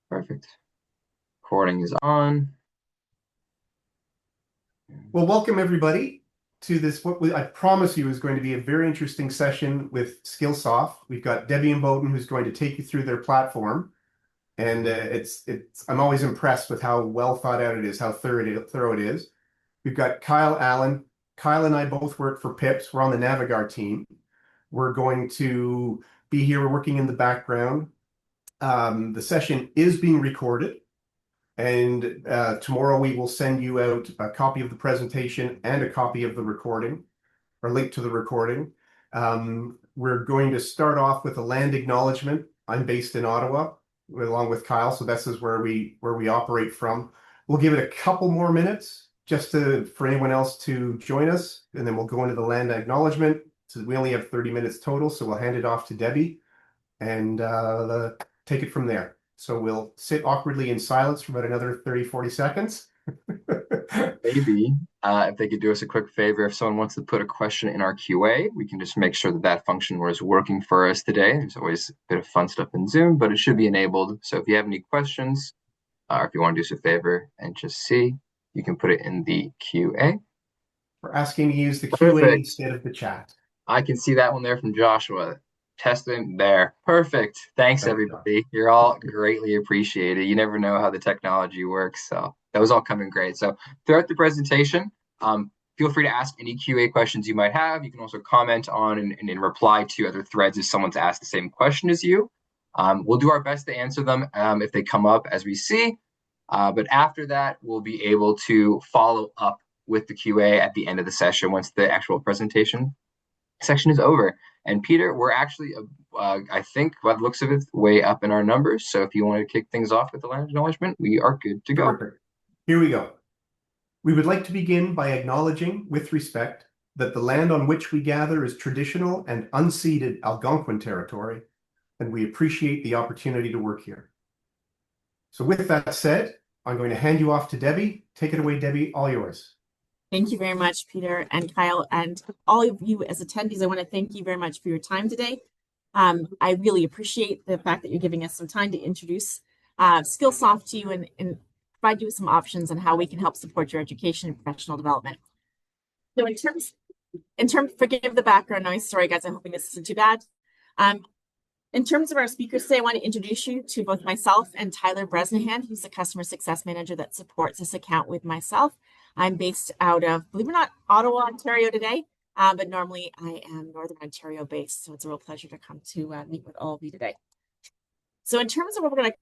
Perfect. Recording is on. Well, welcome everybody to this. I promise you is going to be a very interesting session with Skillsoft. We've got Debbie and Bowden who's going to take you through their platform, and I'm always impressed with how well thought out it is, how thorough it is. We've got Kyle Allen. Kyle and I both work for PIPS. We're on the Navigar team. We're going to be here. We're working in the background. The session is being recorded. And tomorrow we will send you out a copy of the presentation and a copy of the recording, or link to the recording. We're going to start off with a land acknowledgement. I'm based in Ottawa, along with Kyle, so this is where we operate from. We'll give it a couple more minutes just for anyone else to join us, and then we'll go into the land acknowledgement. So we only have 30 minutes total, so we'll hand it off to Debbie and take it from there. So we'll sit awkwardly in silence for about another 30, 40 seconds. Maybe if they could do us a quick favor, if someone wants to put a question in our QA, we can just make sure that that function was working for us today. There's always a bit of fun stuff in Zoom, but it should be enabled. So if you have any questions, or if you want to do us a favor and just see, you can put it in the QA. We're asking to use the QA Perfect. instead of the chat. I can see that one there from Joshua. Testing there. Perfect. Thanks, Thanks, John. everybody. You're all greatly appreciated. You never know how the technology works. So that was all coming great. So throughout the presentation, feel free to ask any QA questions you might have. You can also comment on and reply to other threads if someone's asked the same question as you. We'll do our best to answer them if they come up as we see. But after that, we'll be able to follow up with the QA at the end of the session once the actual presentation section is over. And Peter, we're actually, I think, by the looks of it, way up in our numbers. So if you want to kick things off with the land acknowledgement, we are good to go. Perfect. Here we go. We would like to begin by acknowledging, with respect, that the land on which we gather is traditional and unceded Algonquin territory, and we appreciate the opportunity to work here. So with that said, I'm going to hand you off to Debbie. Take it away, Debbie, all yours. Thank you very much, Peter and Kyle, and all of you as attendees. I want to thank you very much for your time today. I really appreciate the fact that you're giving us some time to introduce Skillsoft to you and provide you with some options on how we can help support your education and professional development. So in terms, forgive the background noise. Sorry, guys, I'm hoping this isn't too bad. In terms of our speakers today, I want to introduce you to both myself and Tyler Bresnahan, who's the customer success manager that supports this account with myself. I'm based out of, believe it or not, Ottawa, Ontario today, but normally I am Northern Ontario based, so it's a real pleasure to come to meet with all of you today. So in terms of what we're going to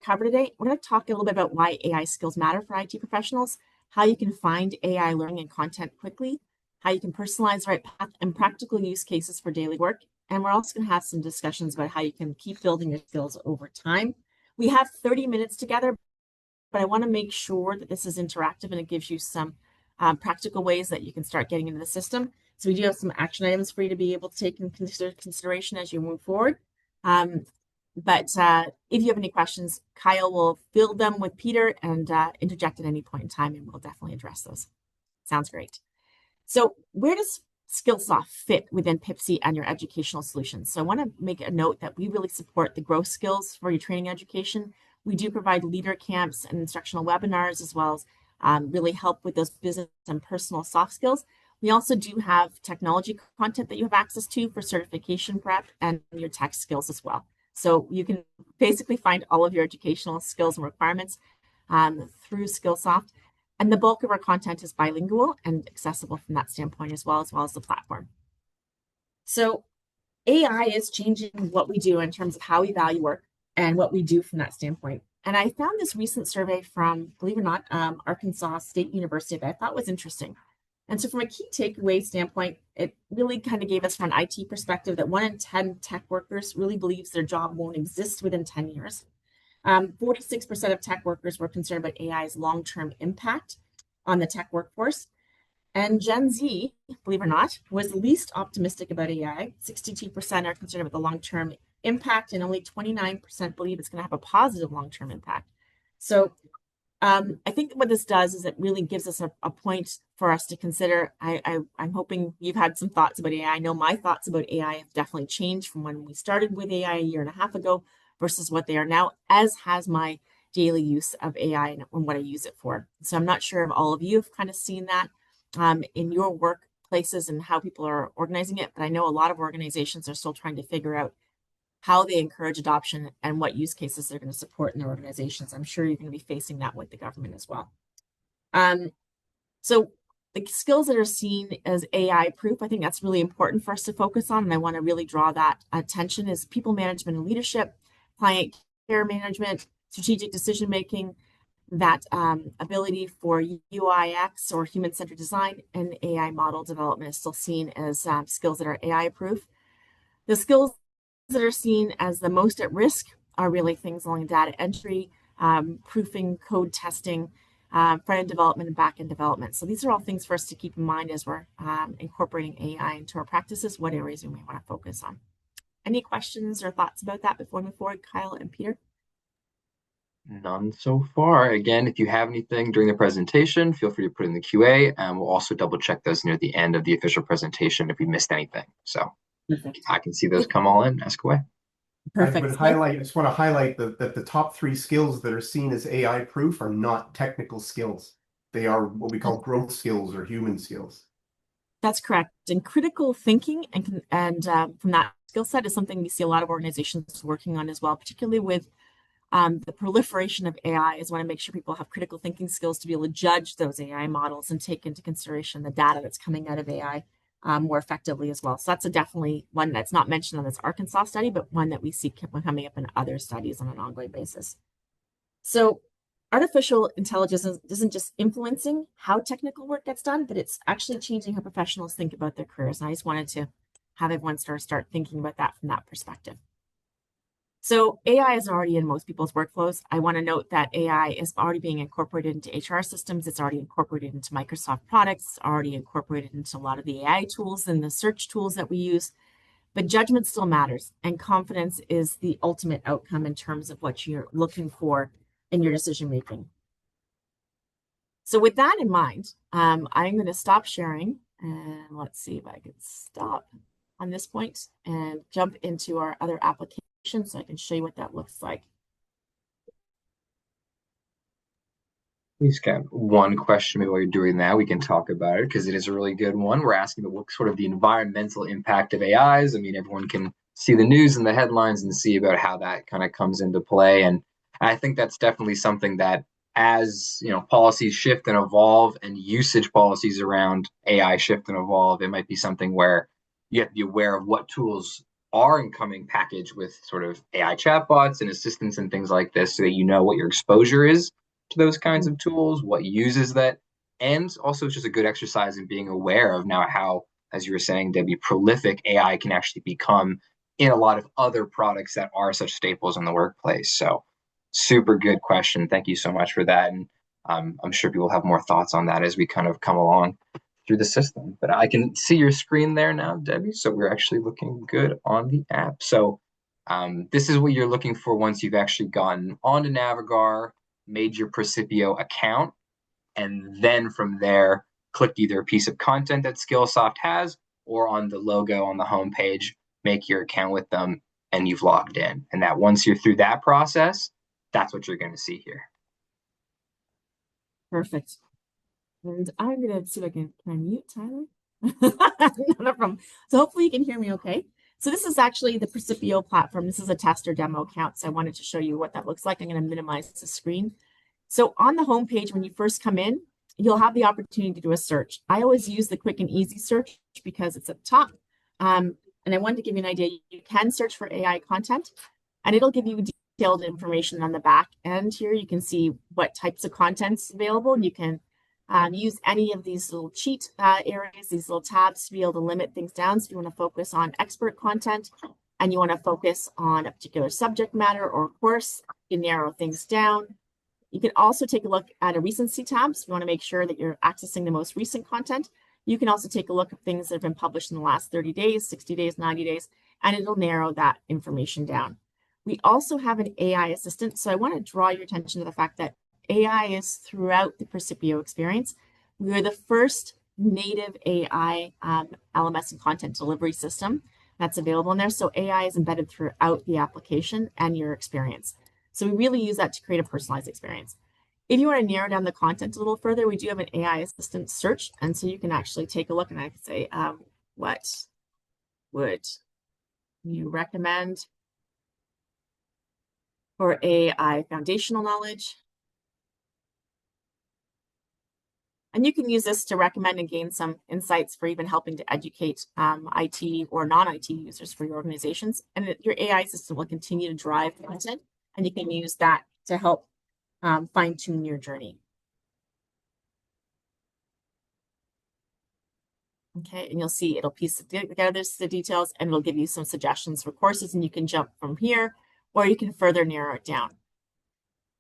cover today, we're going to talk a little bit about why AI skills matter for IT professionals, how you can find AI learning and content quickly, how you can personalize the right path and practical use cases for daily work. And we're also going to have some discussions about how you can keep building your skills over time. We have 30 minutes together, but I want to make sure that this is interactive and it gives you some practical ways that you can start getting into the system. So we do have some action items for you to be able to take in consideration as you move forward. But if you have any questions, Kyle will field them with Peter and interject at any point in time, and we'll definitely address those. Sounds great. So where does Skillsoft fit within PIPSI and your educational solutions? So I want to make a note that we really support the growth skills for your training education. We do provide leader camps and instructional webinars, as well as really help with those business and personal soft skills. We also do have technology content that you have access to for certification prep and your tech skills as well. So you can basically find all of your educational skills and requirements through Skillsoft. And the bulk of our content is bilingual and accessible from that standpoint as well as the platform. So AI is changing what we do in terms of how we value work and what we do from that standpoint. And I found this recent survey from, believe it or not, Arkansas State University that I thought was interesting. And so from a key takeaway standpoint, it really kind of gave us from an IT perspective that 1 in 10 tech workers really believes their job won't exist within 10 years. 46% of tech workers were concerned about AI's long-term impact on the tech workforce. And Gen Z, believe it or not, was least optimistic about AI. 62% are concerned about the long-term impact, and only 29% believe it's going to have a positive long-term impact. So I think what this does is it really gives us a point for us to consider. I'm hoping you've had some thoughts about AI. I know my thoughts about AI have definitely changed from when we started with AI a year and a half ago versus what they are now, as has my daily use of AI and what I use it for. So I'm not sure if all of you have kind of seen that in your workplaces and how people are organizing it, but I know a lot of organizations are still trying to figure out how they encourage adoption and what use cases they're going to support in their organizations. I'm sure you're going to be facing that with the government as well. So the skills that are seen as AI proof, I think that's really important for us to focus on. And I want to really draw that attention is people management and leadership, client care management, strategic decision making, that ability for UIX or human-centered design, and AI model development is still seen as skills that are AI proof. The skills that are seen as the most at risk are really things along data entry, proofing, code testing, front-end development, and back-end development. So these are all things for us to keep in mind as we're incorporating AI into our practices, what areas we may want to focus on. Any questions or thoughts about that before we move forward, Kyle and Peter? None so far. Again, if you have anything during the presentation, feel free to put in the QA, and we'll also double check those near the end of the official presentation if we missed anything. So perfect. I can see those come all in. Ask away. Perfect. I just want to highlight that the top 3 skills that are seen as AI proof are not technical skills. They are what we call growth skills or human skills. That's correct. And critical thinking and from that skill set is something we see a lot of organizations working on as well, particularly with the proliferation of AI. Is want to make sure people have critical thinking skills to be able to judge those AI models and take into consideration the data that's coming out of AI more effectively as well. So that's definitely one that's not mentioned on this Arkansas study, but one that we see coming up in other studies on an ongoing basis. So artificial intelligence isn't just influencing how technical work gets done, but it's actually changing how professionals think about their careers. And I just wanted to have everyone start thinking about that from that perspective. So AI is already in most people's workflows. I want to note that AI is already being incorporated into HR systems. It's already incorporated into Microsoft products, already incorporated into a lot of the AI tools and the search tools that we use. But judgment still matters, and confidence is the ultimate outcome in terms of what you're looking for in your decision making. So with that in mind, I'm going to stop sharing, and let's see if I can stop on this point and jump into our other application so I can show you what that looks like. We've got one question. Maybe while you're doing that, we can talk about it because it is a really good one. We're asking about what sort of the environmental impact of AIs. I mean, everyone can see the news and the headlines and see about how that kind of comes into play. And I think that's definitely something that as policies shift and evolve and usage policies around AI shift and evolve, it might be something where you have to be aware of what tools are incoming packaged with sort of AI chatbots and assistants and things like this so that you know what your exposure is to those kinds of tools, what uses that, and also it's just a good exercise in being aware of now how, as you were saying, Debbie, prolific AI can actually become in a lot of other products that are such staples in the workplace. So super good question. Thank you so much for that. And I'm sure people have more thoughts on that as we kind of come along through the system. But I can see your screen there now, Debbie. So we're actually looking good on the app. So this is what you're looking for once you've actually gotten onto Navigar, made your Precipio account, and then from there, click either a piece of content that Skillsoft has or on the logo on the homepage, make your account with them, and you've logged in. And that once you're through that process, that's what you're going to see here. Perfect. And I'm going to see if I can mute Tyler? No problem. So hopefully you can hear me okay. So this is actually the Precipio platform. This is a tester demo account. So I wanted to show you what that looks like. I'm going to minimize the screen. So on the homepage, when you first come in, you'll have the opportunity to do a search. I always use the quick and easy search because it's at the top. And I wanted to give you an idea. You can search for AI content, and it'll give you detailed information on the back end here. You can see what types of content's available. You can use any of these little cheat areas, these little tabs to be able to limit things down. So if you want to focus on expert content and you want to focus on a particular subject matter or course, you can narrow things down. You can also take a look at a recency tab. So if you want to make sure that you're accessing the most recent content. You can also take a look at things that have been published in the last 30 days, 60 days, 90 days, and it'll narrow that information down. We also have an AI assistant. So I want to draw your attention to the fact that AI is throughout the Precipio experience. We are the first native AI LMS and content delivery system. that's available in there. So AI is embedded throughout the application and your experience. So we really use that to create a personalized experience. If you want to narrow down the content a little further, we do have an AI assistant search. And so you can actually take a look and I can say, what would you recommend for AI foundational knowledge? And you can use this to recommend and gain some insights for even helping to educate IT or non-IT users for your organizations. And your AI system will continue to drive content, and you can use that to help fine-tune your journey. Okay, and you'll see it'll piece together the details, and it'll give you some suggestions for courses, and you can jump from here, or you can further narrow it down.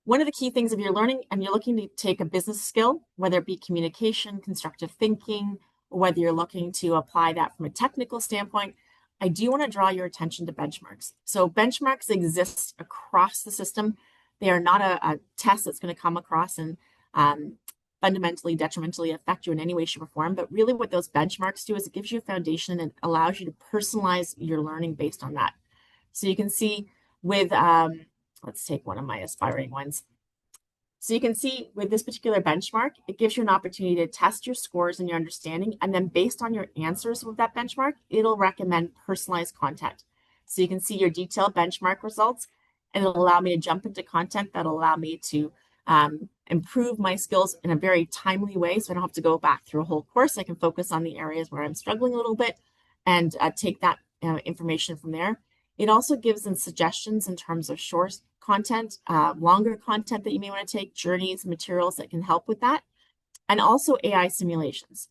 One of the key things if you're learning and you're looking to take a business skill, whether it be communication, constructive thinking, or whether you're looking to apply that from a technical standpoint, I do want to draw your attention to benchmarks. So benchmarks exist across the system. They are not a test that's going to come across and fundamentally, detrimentally affect you in any way, shape, or form. But really what those benchmarks do is it gives you a foundation and allows you to personalize your learning based on that. So you can see with let's take one of my aspiring ones. So you can see with this particular benchmark, it gives you an opportunity to test your scores and your understanding. And then based on your answers with that benchmark, it'll recommend personalized content. So you can see your detailed benchmark results, and it'll allow me to jump into content that'll allow me to improve my skills in a very timely way. So I don't have to go back through a whole course. I can focus on the areas where I'm struggling a little bit and take that information from there. It also gives them suggestions in terms of short content, longer content that you may want to take, journeys, materials that can help with that, and also AI simulations.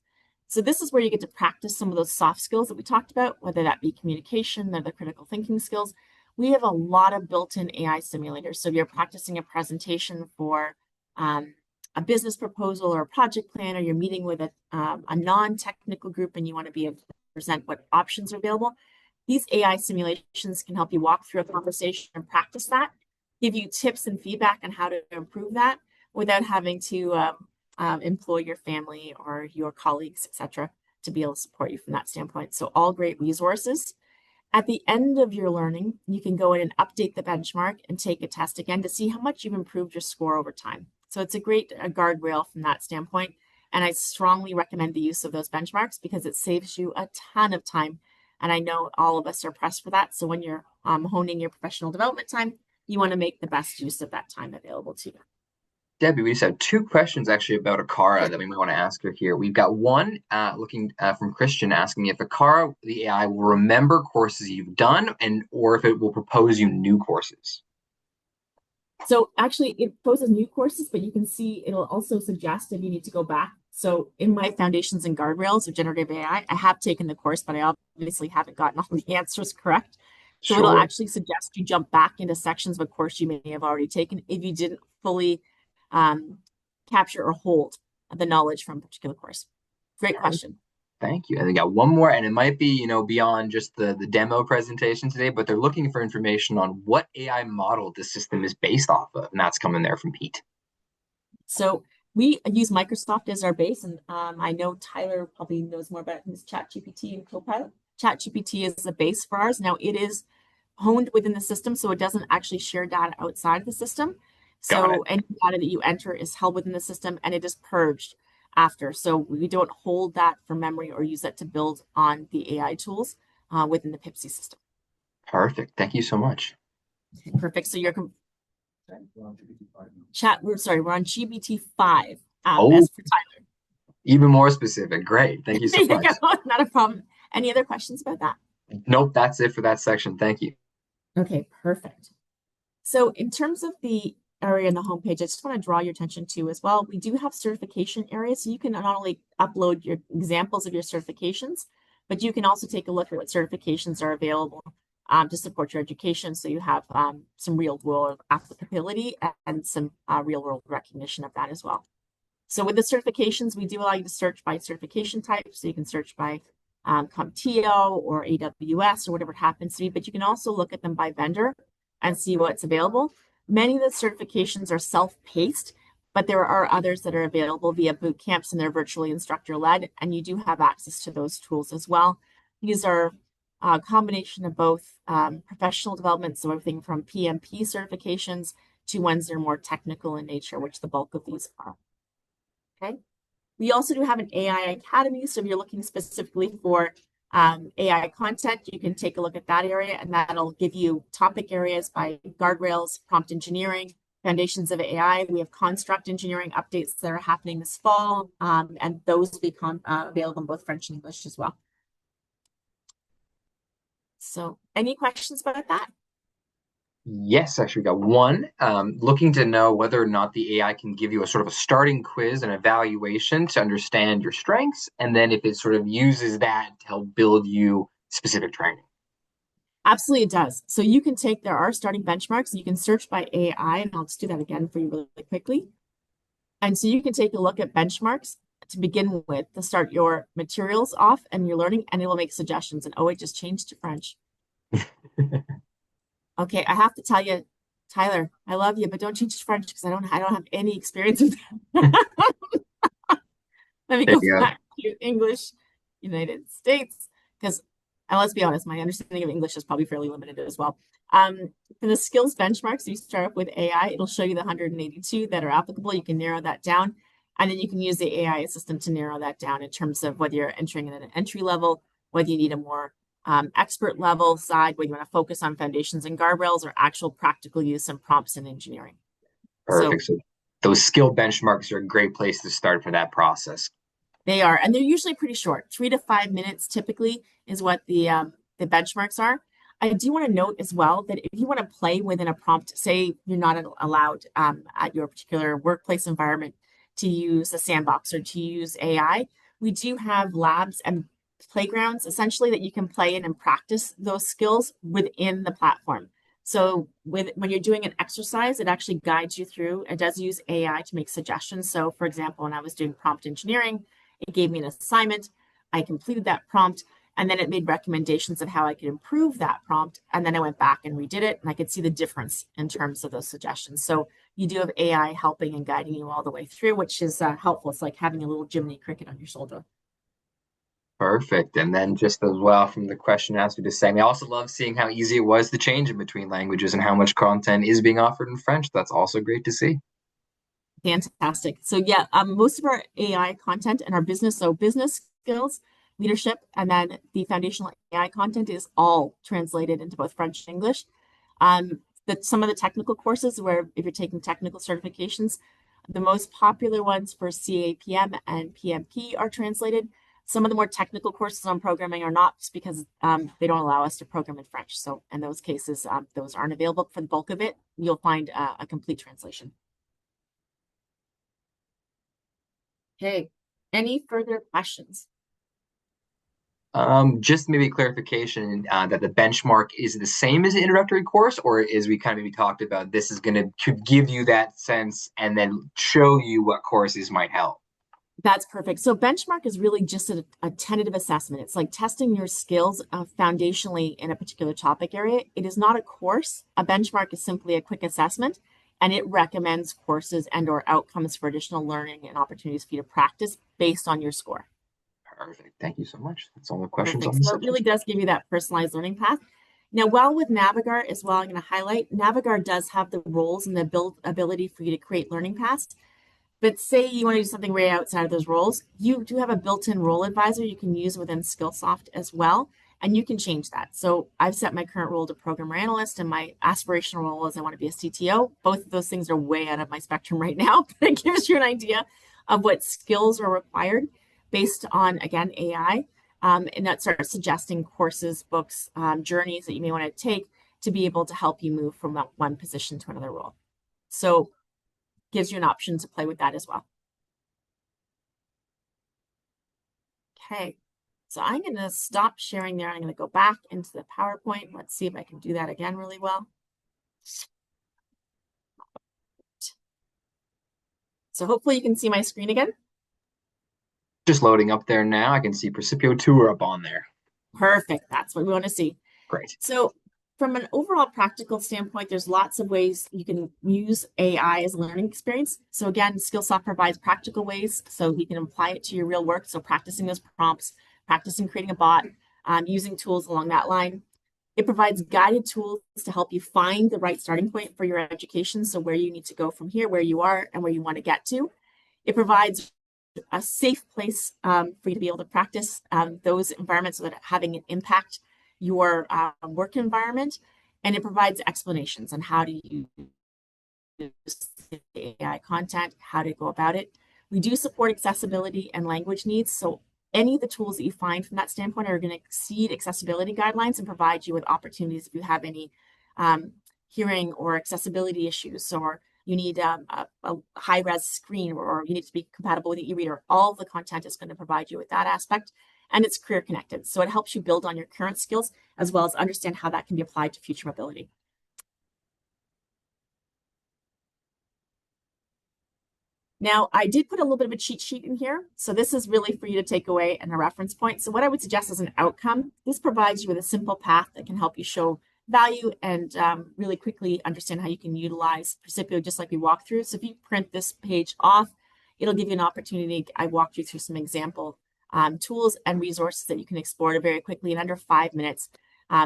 So this is where you get to practice some of those soft skills that we talked about, whether that be communication or the critical thinking skills. We have a lot of built-in AI simulators. So if you're practicing a presentation for a business proposal or a project plan, or you're meeting with a non-technical group and you want to be able to present what options are available, these AI simulations can help you walk through a conversation and practice that, give you tips and feedback on how to improve that without having to employ your family or your colleagues, etc., to be able to support you from that standpoint. So all great resources. At the end of your learning, you can go in and update the benchmark and take a test again to see how much you've improved your score over time. So it's a great guardrail from that standpoint. And I strongly recommend the use of those benchmarks because it saves you a ton of time. And I know all of us are pressed for that. So when you're honing your professional development time, you want to make the best use of that time available to you. Debbie, we just have two questions actually about Akara that we might want to ask her here. We've got one looking from Christian asking if Akara, the AI, will remember courses you've done or if it will propose you new courses. So actually it proposes new courses, but you can see it'll also suggest if you need to go back. So in my Foundations and Guardrails of Generative AI, I have taken the course, but I obviously haven't gotten all the answers correct. So it'll actually suggest you jump back into sections of a course you may have already taken if you didn't fully capture or hold the knowledge from a particular course. Great question. Thank you. And they got one more, and it might be, beyond just the demo presentation today, but they're looking for information on what AI model the system is based off of, and that's coming there from Pete. So we use Microsoft as our base, and I know Tyler probably knows more about his ChatGPT and Copilot. ChatGPT is the base for ours. Now it is honed within the system, so it doesn't actually share data outside the system. So any data that you enter is held within the system, and it is purged after. So we don't hold that for memory or use that to build on the AI tools within the PIPSI system. Perfect. Thank you so much. Okay, perfect. So you're we're on GPT-5. As for Tyler. Even more specific. Great. Thank you so much. Not a problem. Any other questions about that? Nope, that's it for that section. Thank you. Okay, perfect. So in terms of the area in the homepage, I just want to draw your attention to as well. We do have certification areas, so you can not only upload your examples of your certifications, but you can also take a look at what certifications are available to support your education. So you have some real world applicability and some real world recognition of that as well. So with the certifications, we do allow you to search by certification type. So you can search by CompTIA or AWS or whatever it happens to be, but you can also look at them by vendor and see what's available. Many of the certifications are self-paced, but there are others that are available via boot camps, and they're virtually instructor-led, and you do have access to those tools as well. These are a combination of both professional development, so everything from PMP certifications to ones that are more technical in nature, which the bulk of these are. Okay. We also do have an AI Academy, so if you're looking specifically for AI content, you can take a look at that area, and that'll give you topic areas by guardrails, prompt engineering, foundations of AI. We have construct engineering updates that are happening this fall, and those will be available in both French and English as well. So any questions about that? Yes, actually, we got one. Looking to know whether or not the AI can give you a sort of a starting quiz and evaluation to understand your strengths, and then if it sort of uses that to help build you specific training. Absolutely, it does. So you can there are starting benchmarks, and you can search by AI, and I'll just do that again for you really quickly. And so you can take a look at benchmarks to begin with to start your materials off and your learning, and it will make suggestions. And oh, it just changed to French. Okay, I have to tell you, Tyler, I love you, but don't change to French because I don't have any experience with that. Let me go back to English, United States, because let's be honest, my understanding of English is probably fairly limited as well. For the skills benchmarks, you start up with AI. It'll show you the 182 that are applicable. You can narrow that down, and then you can use the AI assistant to narrow that down in terms of whether you're entering at an entry level, whether you need a more expert level side, whether you want to focus on foundations and guardrails or actual practical use and prompts in engineering. Perfect. So those skill benchmarks are a great place to start for that process. They are, and they're usually pretty short. 3 to 5 minutes typically is what the benchmarks are. I do want to note as well that if you want to play within a prompt, say you're not allowed at your particular workplace environment to use a sandbox or to use AI, we do have labs and playgrounds essentially that you can play in and practice those skills within the platform. So when you're doing an exercise, it actually guides you through. It does use AI to make suggestions. So for example, when I was doing prompt engineering, it gave me an assignment. I completed that prompt, and then it made recommendations of how I could improve that prompt. And then I went back and redid it, and I could see the difference in terms of those suggestions. So you do have AI helping and guiding you all the way through, which is helpful. It's like having a little Jiminy Cricket on your shoulder. Perfect. And then just as well from the question asked me to say, I also love seeing how easy it was to change in between languages and how much content is being offered in French. That's also great to see. Fantastic. So yeah, most of our AI content and our business, so business skills, leadership, and then the foundational AI content is all translated into both French and English. Some of the technical courses where if you're taking technical certifications, the most popular ones for CAPM and PMP are translated. Some of the more technical courses on programming are not, just because they don't allow us to program in French. So in those cases, those aren't available for the bulk of it. You'll find a complete translation. Okay, any further questions? Just maybe clarification that the benchmark is the same as the introductory course, or as we kind of maybe talked about, this is going to give you that sense and then show you what courses might help. That's perfect. So benchmark is really just a tentative assessment. It's like testing your skills foundationally in a particular topic area. It is not a course. A benchmark is simply a quick assessment, and it recommends courses and or outcomes for additional learning and opportunities for you to practice based on your score. Perfect. Thank you so much. That's all the questions Perfect. on this. So it really does give you that personalized learning path. Now, while with Navigar as well, I'm going to highlight Navigar does have the roles and the ability for you to create learning paths. But say you want to do something way outside of those roles, you do have a built-in role advisor you can use within Skillsoft as well, and you can change that. So I've set my current role to programmer analyst, and my aspirational role is I want to be a CTO. Both of those things are way out of my spectrum right now, but it gives you an idea of what skills are required based on, again, AI, and that starts suggesting courses, books, journeys that you may want to take to be able to help you move from one position to another role. So gives you an option to play with that as well. Okay, so I'm going to stop sharing there. I'm going to go back into the PowerPoint. Let's see if I can do that again really well. So hopefully you can see my screen again. Just loading up there now. I can see Precipio Tour up on there. Perfect. That's what we want to see. Great. So from an overall practical standpoint, there's lots of ways you can use AI as a learning experience. So again, Skillsoft provides practical ways so you can apply it to your real work. So practicing those prompts, practicing creating a bot, using tools along that line. It provides guided tools to help you find the right starting point for your education. So where you need to go from here, where you are, and where you want to get to. It provides a safe place for you to be able to practice those environments without having an impact your work environment. And it provides explanations on how to use AI content, how to go about it. We do support accessibility and language needs. So any of the tools that you find from that standpoint are going to exceed accessibility guidelines and provide you with opportunities if you have any hearing or accessibility issues, or you need a high-res screen, or you need to be compatible with the e-reader. All of the content is going to provide you with that aspect, and it's career connected. So it helps you build on your current skills as well as understand how that can be applied to future mobility. Now, I did put a little bit of a cheat sheet in here. So this is really for you to take away and a reference point. So what I would suggest as an outcome, this provides you with a simple path that can help you show value and really quickly understand how you can utilize Precipio, just like we walked through. So if you print this page off, it'll give you an opportunity. I walked you through some example tools and resources that you can explore very quickly in under 5 minutes,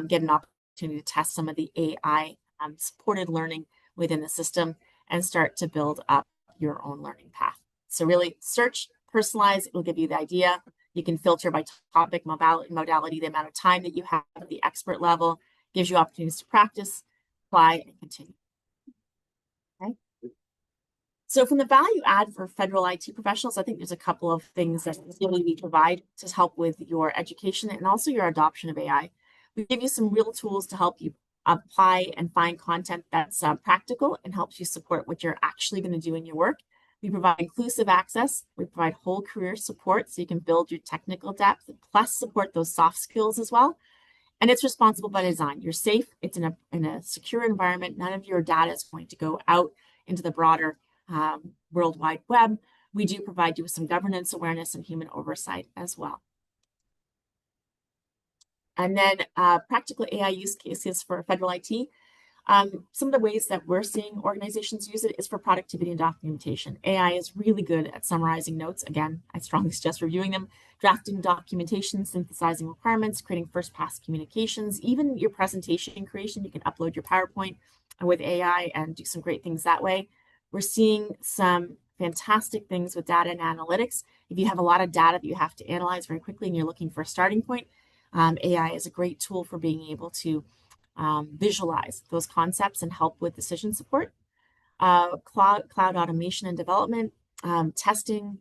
get an opportunity to test some of the AI supported learning within the system and start to build up your own learning path. So really search, personalize, it will give you the idea. You can filter by topic, modality, the amount of time that you have at the expert level, gives you opportunities to practice, apply, and continue. Okay. So from the value add for federal IT professionals, I think there's a couple of things that really we provide to help with your education and also your adoption of AI. We give you some real tools to help you apply and find content that's practical and helps you support what you're actually going to do in your work. We provide inclusive access. We provide whole career support so you can build your technical depth, plus support those soft skills as well. And it's responsible by design. You're safe. It's in a secure environment. None of your data is going to go out into the broader World Wide Web. We do provide you with some governance awareness and human oversight as well. And then practical AI use cases for federal IT. Some of the ways that we're seeing organizations use it is for productivity and documentation. AI is really good at summarizing notes. Again, I strongly suggest reviewing them, drafting documentation, synthesizing requirements, creating first-pass communications, even your presentation creation. You can upload your PowerPoint with AI and do some great things that way. We're seeing some fantastic things with data and analytics. If you have a lot of data that you have to analyze very quickly and you're looking for a starting point, AI is a great tool for being able to visualize those concepts and help with decision support. Cloud automation and development, testing,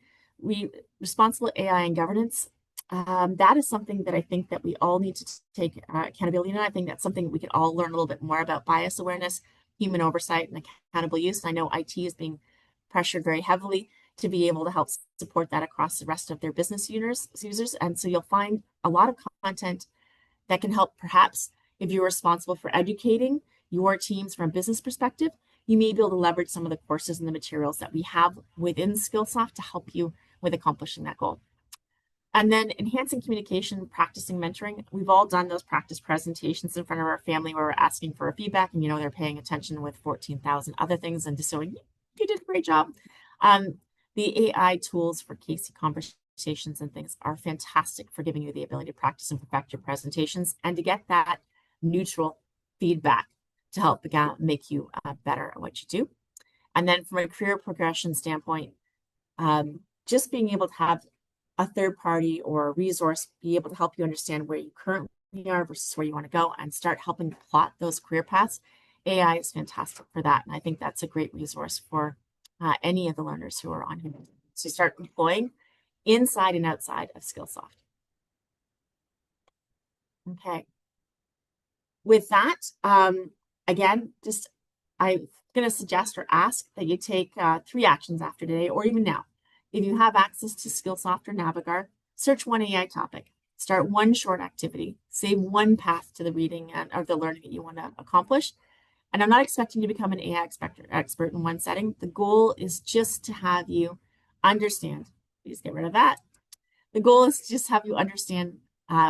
responsible AI and governance. That is something that I think that we all need to take accountability in. I think that's something we could all learn a little bit more about: bias awareness, human oversight, and accountable use. I know IT is being pressured very heavily to be able to help support that across the rest of their business users. And so you'll find a lot of content that can help. Perhaps if you're responsible for educating your teams from a business perspective, you may be able to leverage some of the courses and the materials that we have within Skillsoft to help you with accomplishing that goal. And then enhancing communication, practicing mentoring. We've all done those practice presentations in front of our family where we're asking for a feedback and, they're paying attention with 14,000 other things and just saying, you did a great job. The AI tools for Casey conversations and things are fantastic for giving you the ability to practice and perfect your presentations and to get that neutral feedback to help make you better at what you do. And then from a career progression standpoint, just being able to have a third party or a resource be able to help you understand where you currently are versus where you want to go and start helping plot those career paths. AI is fantastic for that. And I think that's a great resource for any of the learners who are on here. So start employing inside and outside of Skillsoft. Okay. With that, again, I'm going to suggest or ask that you take 3 actions after today or even now. If you have access to Skillsoft or Navigar, search one AI topic, start one short activity, save one path to the reading or the learning that you want to accomplish. And I'm not expecting you to become an AI expert in one setting. The goal is just to have you understand. Please get rid of that. The goal is to just have you understand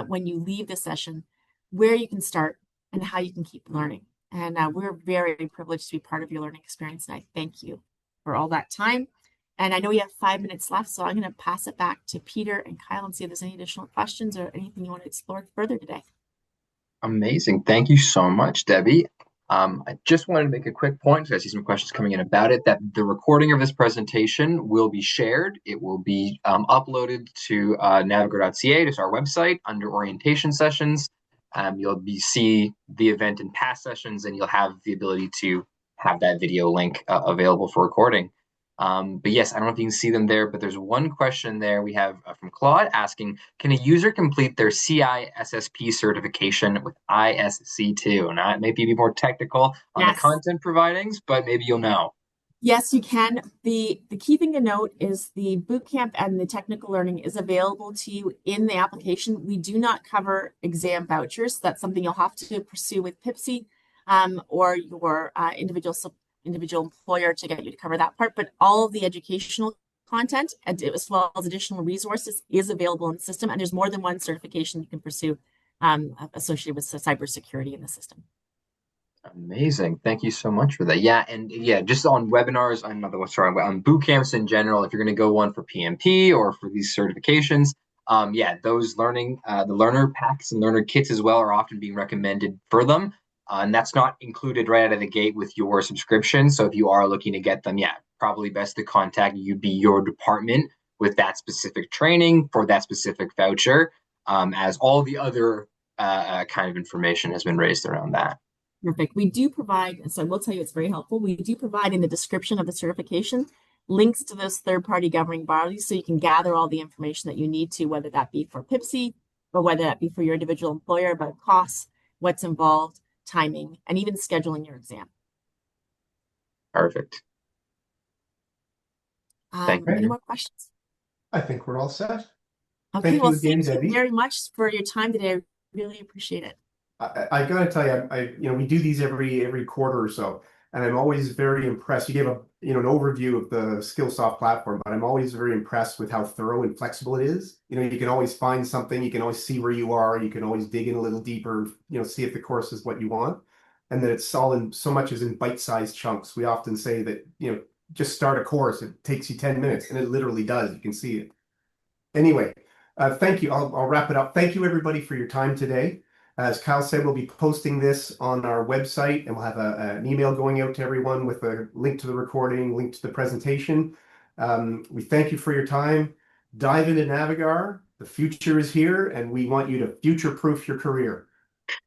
when you leave the session where you can start and how you can keep learning. And we're very privileged to be part of your learning experience. And I thank you for all that time And I know we have 5 minutes left, so I'm going to pass it back to Peter and Kyle and see if there's any additional questions or anything you want to explore further today. Amazing. Thank you so much, Debbie. I just wanted to make a quick point, because I see some questions coming in about it, that the recording of this presentation will be shared. It will be uploaded to navigar.ca, to our website, under orientation sessions. You'll see the event in past sessions, and you'll have the ability to have that video link available for recording. But yes, I don't know if you can see them there, but there's one question there we have from Claude asking, can a user complete their CISSP certification with ISC2? Now, it may be more technical on the Yes. content providings, but maybe you'll know. Yes, you can. The key thing to note is the bootcamp and the technical learning is available to you in the application. We do not cover exam vouchers. That's something you'll have to pursue with PIPSI or your individual employer to get you to cover that part. But all of the educational content, as well as additional resources, is available in the system. And there's more than one certification you can pursue associated with cybersecurity in the system. Amazing. Thank you so much for that. Yeah, and yeah, just on webinars, on boot camps in general, if you're going to go one for PMP or for these certifications, yeah, those the learner packs and learner kits as well are often being recommended for them. And that's not included right out of the gate with your subscription. So if you are looking to get them, yeah, probably best to contact your department with that specific training for that specific voucher, as all the other kind of information has been raised around that. Perfect. We do provide, so I will tell you it's very helpful. We do provide in the description of the certification links to those third-party governing bodies so you can gather all the information that you need to, whether that be for PIPSI or whether that be for your individual employer, about costs, what's involved, timing, and even scheduling your exam. Perfect. Thank you. Any more questions? I think we're all set. Okay, Thank well, you again, thank Debbie. you very much for your time today. I really appreciate it. I got to tell you, we do these every quarter or so, and I'm always very impressed. You gave an overview of the Skillsoft platform, but I'm always very impressed with how thorough and flexible it is. You can always find something, you can always see where you are, you can always dig in a little deeper, see if the course is what you want, and that it's all in so much as in bite-sized chunks. We often say that, just start a course, it takes you 10 minutes, and it literally does. You can see it. Anyway, thank you. I'll wrap it up. Thank you, everybody, for your time today. As Kyle said, we'll be posting this on our website, and we'll have an email going out to everyone with a link to the recording, link to the presentation. We thank you for your time. Dive into Navigar. The future is here, and we want you to future-proof your career.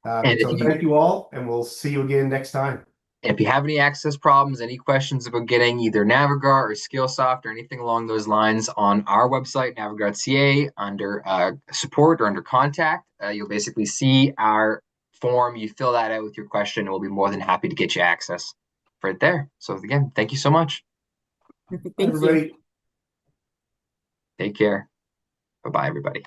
So thank you all, and we'll see you again next time. If you have any access problems, any questions about getting either Navigar or Skillsoft or anything along those lines, on our website, navigar.ca, under support or under contact, you'll basically see our form. You fill that out with your question, and we'll be more than happy to get you access right there. So again, thank you so much. Perfect. Thank you. Take care. Bye-bye, everybody.